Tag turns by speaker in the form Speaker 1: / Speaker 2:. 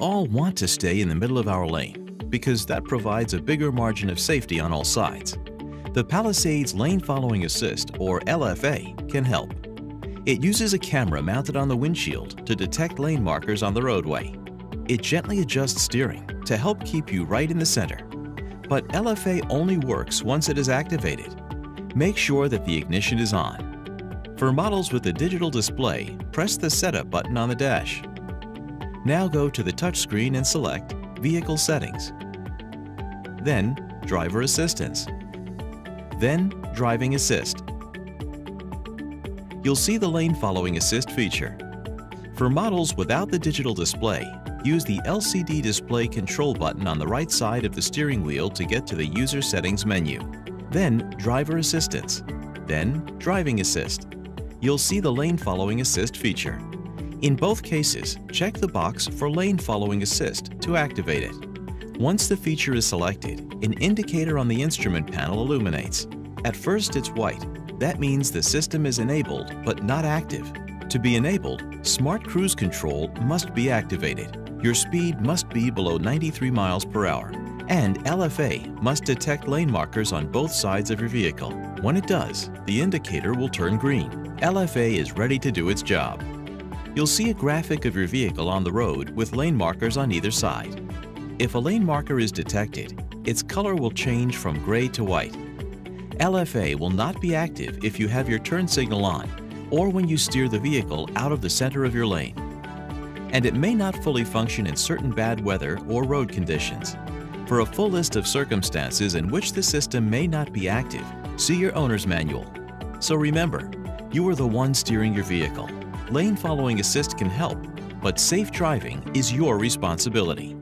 Speaker 1: all want to stay in the middle of our lane because that provides a bigger margin of safety on all sides. The Palisade's Lane Following Assist, or LFA, can help. It uses a camera mounted on the windshield to detect lane markers on the roadway. It gently adjusts steering to help keep you right in the center. But LFA only works once it is activated. Make sure that the ignition is on. For models with a digital display, press the Setup button on the dash. Now go to the touchscreen and select Vehicle Settings. Then Driver Assistance. Then Driving Assist. You'll see the Lane Following Assist feature. For models without the digital display, use the LCD display control button on the right side of the steering wheel to get to the User Settings menu. Then Driver Assistance. Then Driving Assist. You'll see the Lane Following Assist feature. In both cases, check the box for Lane Following Assist to activate it. Once the feature is selected, an indicator on the instrument panel illuminates. At first it's white. That means the system is enabled but not active. To be enabled, Smart Cruise Control must be activated. Your speed must be below 93 miles per hour. And LFA must detect lane markers on both sides of your vehicle. When it does, the indicator will turn green. LFA is ready to do its job. You'll see a graphic of your vehicle on the road with lane markers on either side. If a lane marker is detected, its color will change from gray to white. LFA will not be active if you have your turn signal on or when you steer the vehicle out of the center of your lane. And it may not fully function in certain bad weather or road conditions. For a full list of circumstances in which the system may not be active, see your owner's manual. So remember, you are the one steering your vehicle. Lane Following Assist can help, but safe driving is your responsibility.